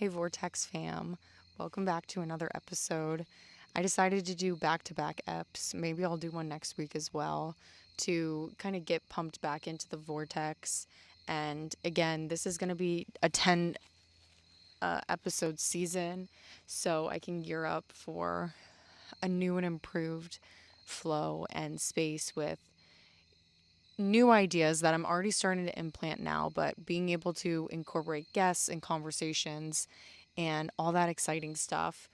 Hey, Vortex fam. Welcome back to another episode. I decided to do back to back eps. Maybe I'll do one next week as well to kind of get pumped back into the vortex. And again, this is going to be a 10 episode season, so I can gear up for a new and improved flow and space with new ideas that I'm already starting to implant now, but being able to incorporate guests and conversations and all that exciting stuff.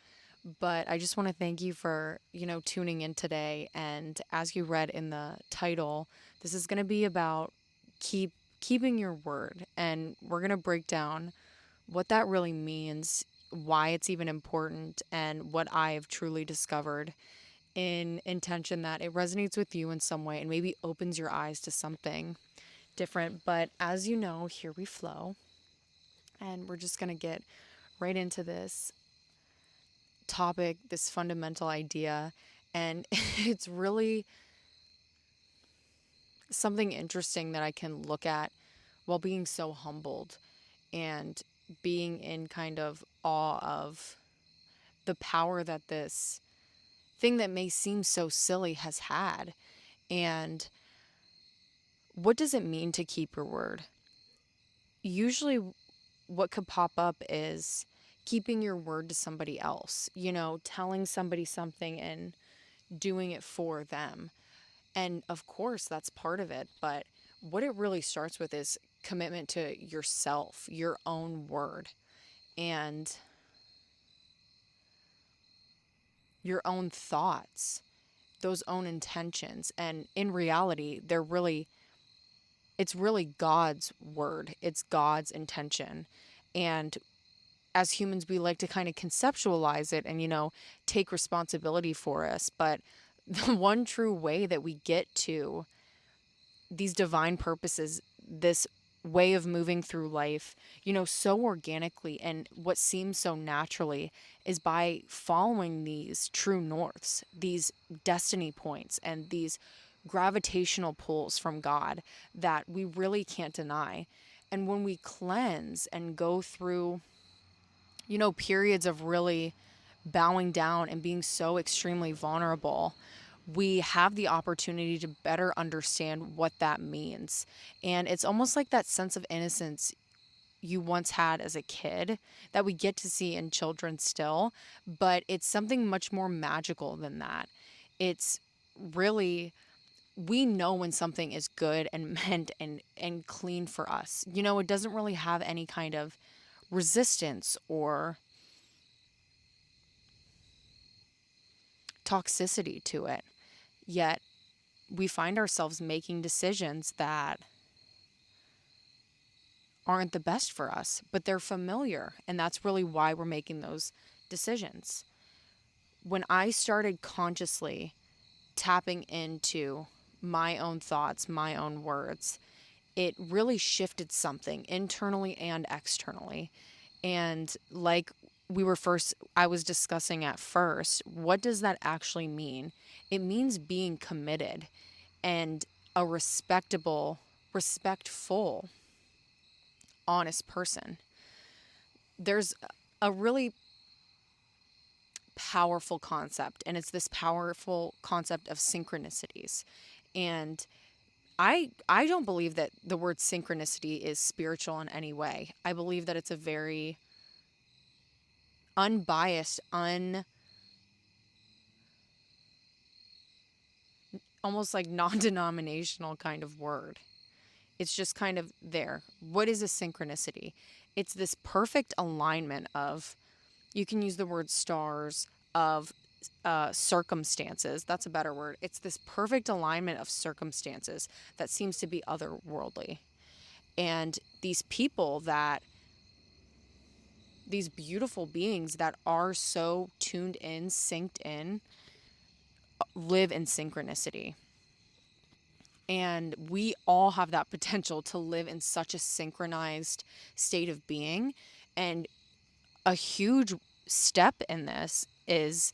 But I just want to thank you for, tuning in today. And as you read in the title, this is going to be about keeping your word. And we're going to break down what that really means, why it's even important, and what I have truly discovered in intention that it resonates with you in some way and maybe opens your eyes to something different. But as you know, here we flow. And we're just going to get right into this topic, this fundamental idea. And it's really something interesting that I can look at while being so humbled and being in kind of awe of the power that this thing that may seem so silly has had. And what does it mean to keep your word? Usually, what could pop up is keeping your word to somebody else, telling somebody something and doing it for them. And of course, that's part of it. But what it really starts with is commitment to yourself, your own word, and your own thoughts, those own intentions. And in reality, it's really God's word, it's God's intention. And as humans, we like to kind of conceptualize it and, take responsibility for us. But the one true way that we get to these divine purposes, this way of moving through life, so organically and what seems so naturally is by following these true norths, these destiny points, and these gravitational pulls from God that we really can't deny. And when we cleanse and go through, periods of really bowing down and being so extremely vulnerable, we have the opportunity to better understand what that means. And it's almost like that sense of innocence you once had as a kid that we get to see in children still, but it's something much more magical than that. It's really, we know when something is good and meant and clean for us. It doesn't really have any kind of resistance or toxicity to it. Yet we find ourselves making decisions that aren't the best for us, but they're familiar. And that's really why we're making those decisions. When I started consciously tapping into my own thoughts, my own words, it really shifted something internally and externally. And like I was discussing at first, what does that actually mean? It means being committed and a respectful, honest person. There's a really powerful concept, and it's this powerful concept of synchronicities. And I don't believe that the word synchronicity is spiritual in any way. I believe that it's a very unbiased, almost like non-denominational kind of word. It's just kind of there. What is a synchronicity? It's this perfect alignment of, you can use the word stars, of circumstances. That's a better word. It's this perfect alignment of circumstances that seems to be otherworldly. And these beautiful beings that are so tuned in, synced in, live in synchronicity. And we all have that potential to live in such a synchronized state of being. And a huge step in this is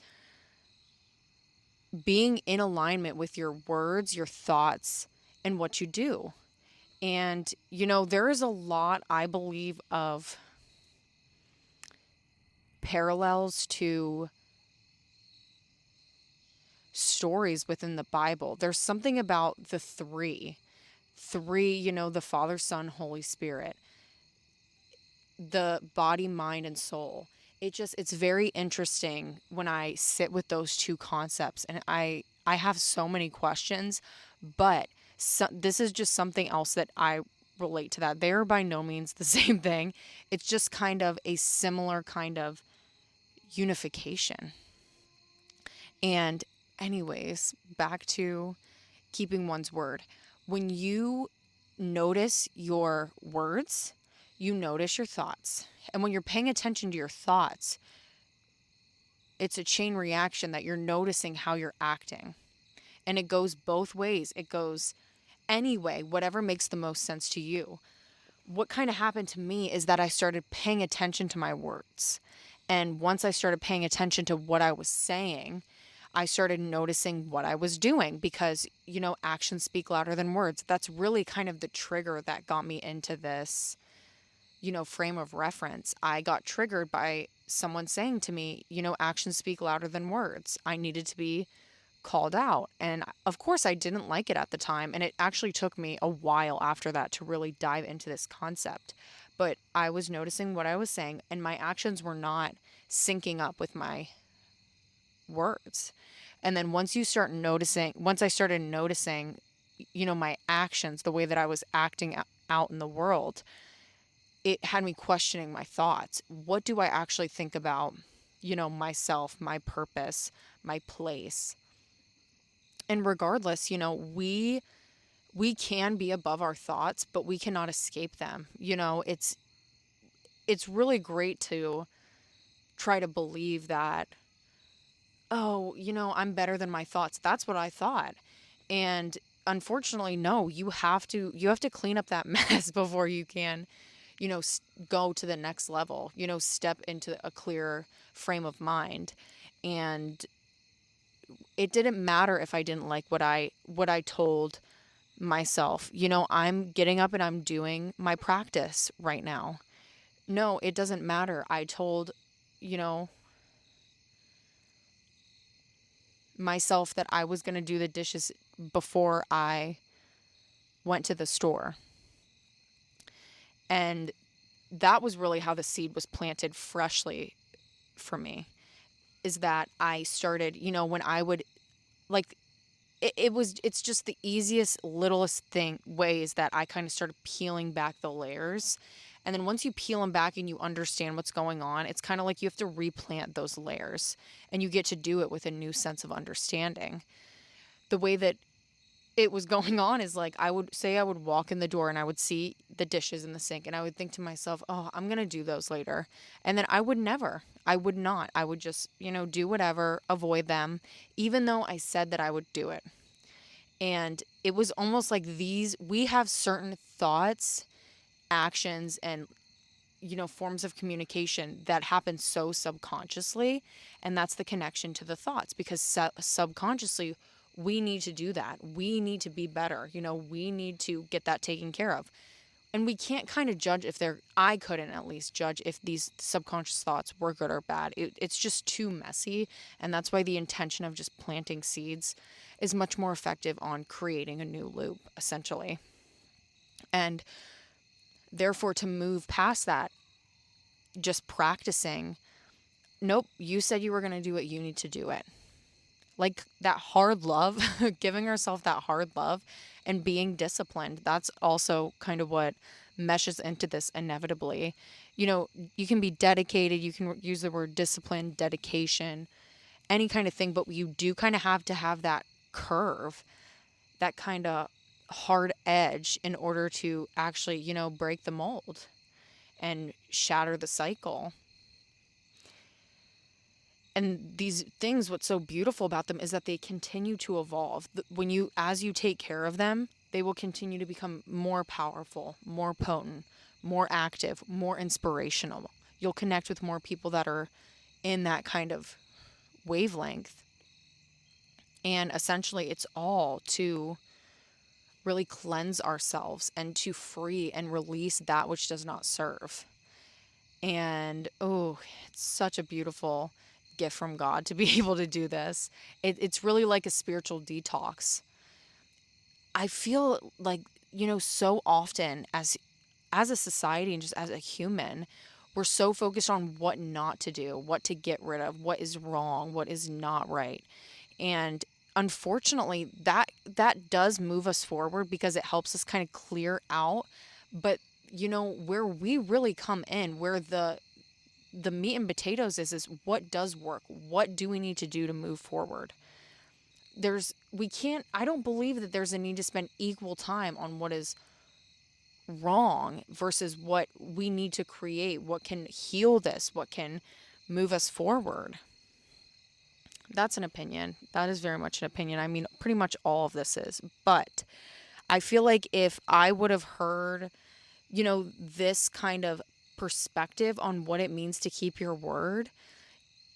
being in alignment with your words, your thoughts, and what you do. And, there is a lot, I believe, of parallels to stories within the Bible. There's something about the three, the Father, Son, Holy Spirit, the body, mind, and soul. It's very interesting when I sit with those two concepts, and I have so many questions, but this is just something else that I relate to that. They are by no means the same thing. It's just kind of a similar kind of unification. And anyways, back to keeping one's word. When you notice your words, you notice your thoughts. And when you're paying attention to your thoughts, it's a chain reaction that you're noticing how you're acting. And it goes both ways. It goes anyway, whatever makes the most sense to you. What kind of happened to me is that I started paying attention to my words. And once I started paying attention to what I was saying, I started noticing what I was doing because, actions speak louder than words. That's really kind of the trigger that got me into this, frame of reference. I got triggered by someone saying to me, actions speak louder than words. I needed to be called out. And of course, I didn't like it at the time. And it actually took me a while after that to really dive into this concept. But I was noticing what I was saying, and my actions were not syncing up with my words. And then once I started noticing, my actions, the way that I was acting out in the world, it had me questioning my thoughts. What do I actually think about, myself, my purpose, my place? And regardless, we can be above our thoughts, but we cannot escape them. It's really great to try to believe that, oh, I'm better than my thoughts. That's what I thought. And unfortunately, no, you have to clean up that mess before you can, go to the next level, step into a clearer frame of mind. And it didn't matter if I didn't like what I told myself. I'm getting up and I'm doing my practice right now. No, it doesn't matter. I told, you know, myself that I was going to do the dishes before I went to the store. And that was really how the seed was planted freshly for me, is that I started, when I would, like, it's just the easiest, littlest ways that I kind of started peeling back the layers. And then once you peel them back and you understand what's going on, it's kind of like you have to replant those layers, and you get to do it with a new sense of understanding. The way that it was going on is, like, I would walk in the door and I would see the dishes in the sink, and I would think to myself, oh, I'm going to do those later. And then I would not. I would just, do whatever, avoid them, even though I said that I would do it. And it was almost like we have certain thoughts, actions, and, forms of communication that happen so subconsciously. And that's the connection to the thoughts, because subconsciously, we need to do that. We need to be better. We need to get that taken care of. And we can't kind of judge I couldn't at least judge if these subconscious thoughts were good or bad. It's just too messy. And that's why the intention of just planting seeds is much more effective on creating a new loop, essentially. And therefore, to move past that, just practicing, nope, you said you were going to do it, you need to do it. Like that hard love, giving ourselves that hard love and being disciplined. That's also kind of what meshes into this inevitably. You can be dedicated, you can use the word discipline, dedication, any kind of thing, but you do kind of have to have that curve, that kind of hard edge in order to actually, break the mold and shatter the cycle. And these things, what's so beautiful about them is that they continue to evolve. As you take care of them, they will continue to become more powerful, more potent, more active, more inspirational. You'll connect with more people that are in that kind of wavelength. And essentially, it's all to really cleanse ourselves and to free and release that which does not serve. And, it's such a beautiful gift from God to be able to do this. It's really like a spiritual detox. I feel like, so often as a society and just as a human, we're so focused on what not to do, what to get rid of, what is wrong, what is not right. And unfortunately, that does move us forward because it helps us kind of clear out. But where we really come in, where the meat and potatoes is what does work? What do we need to do to move forward? We can't, I don't believe that there's a need to spend equal time on what is wrong versus what we need to create, what can heal this, what can move us forward. That's an opinion. That is very much an opinion. I mean, pretty much all of this is. But I feel like if I would have heard, this kind of perspective on what it means to keep your word,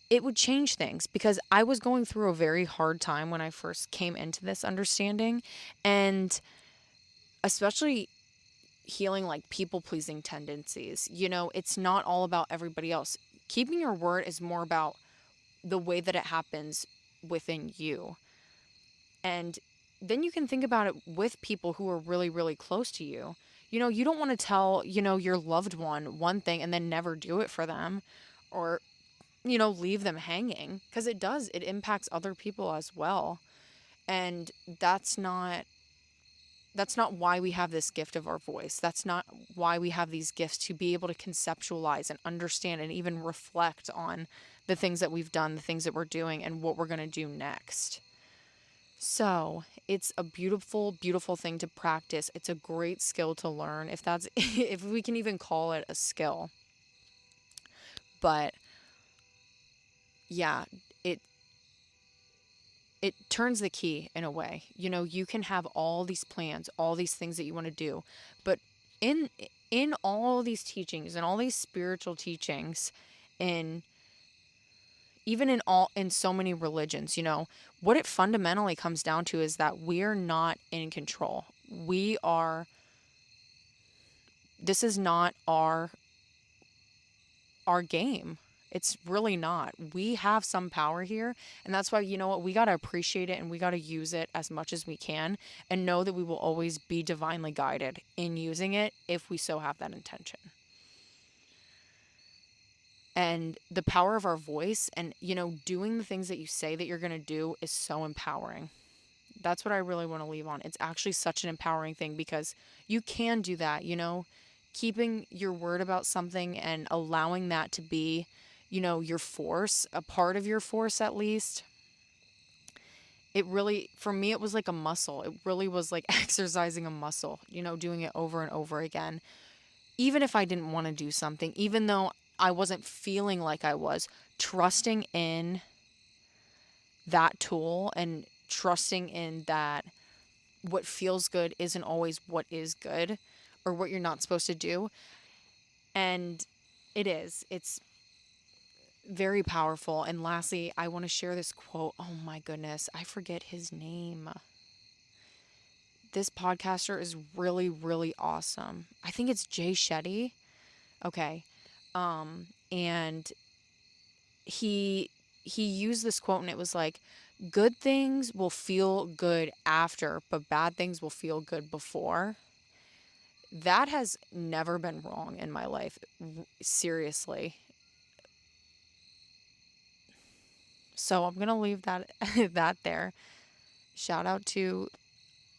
it would change things because I was going through a very hard time when I first came into this understanding. And especially healing like people pleasing tendencies. It's not all about everybody else. Keeping your word is more about the way that it happens within you. And then you can think about it with people who are really, really close to you. You don't want to tell, your loved one thing and then never do it for them or, leave them hanging because it impacts other people as well. And that's not why we have this gift of our voice. That's not why we have these gifts to be able to conceptualize and understand and even reflect on the things that we've done, the things that we're doing, and what we're going to do next. So it's a beautiful, beautiful thing to practice. It's a great skill to learn, if we can even call it a skill. But yeah, it it turns the key in a way. You can have all these plans, all these things that you want to do, but in in all these teachings and all these spiritual teachings, in even in so many religions, what it fundamentally comes down to is that we're not in control. We are This is not our game. It's really not. We have some power here. And that's why, you know what, we got to appreciate it and we got to use it as much as we can and know that we will always be divinely guided in using it if we so have that intention. And the power of our voice and, doing the things that you say that you're going to do is so empowering. That's what I really want to leave on. It's actually such an empowering thing because you can do that, keeping your word about something and allowing that to be, your force, a part of your force at least. It really, for me, it was like a muscle. It really was like exercising a muscle, doing it over and over again. Even if I didn't want to do something, even though I wasn't feeling like I was, trusting in that tool and trusting in that what feels good isn't always what is good or what you're not supposed to do. And it's very powerful. And lastly, I want to share this quote. Oh my goodness, I forget his name. This podcaster is really, really awesome. I think it's Jay Shetty. Okay. And he used this quote and it was like, good things will feel good after, but bad things will feel good before. That has never been wrong in my life. Seriously. So I'm going to leave that that there. Shout out to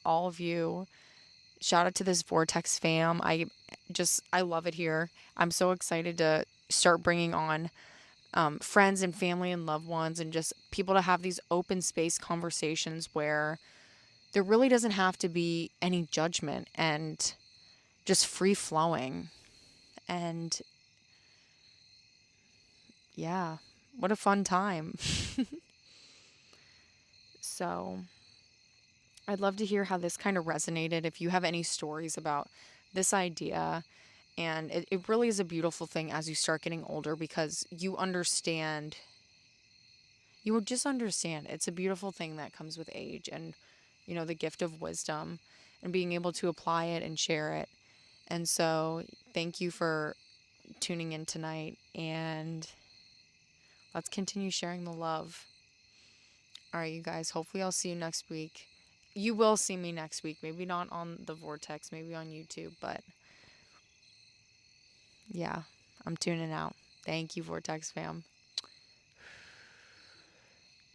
all of you. Shout out to this Vortex fam. I love it here. I'm so excited to start bringing on friends and family and loved ones and just people to have these open space conversations where there really doesn't have to be any judgment and just free flowing. And yeah, what a fun time. So I'd love to hear how this kind of resonated. If you have any stories about this idea, and it really is a beautiful thing as you start getting older because you will just understand. It's a beautiful thing that comes with age and, the gift of wisdom and being able to apply it and share it. And so thank you for tuning in tonight. And Let's continue sharing the love. All right, you guys. Hopefully, I'll see you next week. You will see me next week. Maybe not on the Vortex, maybe on YouTube, but yeah, I'm tuning out. Thank you, Vortex fam.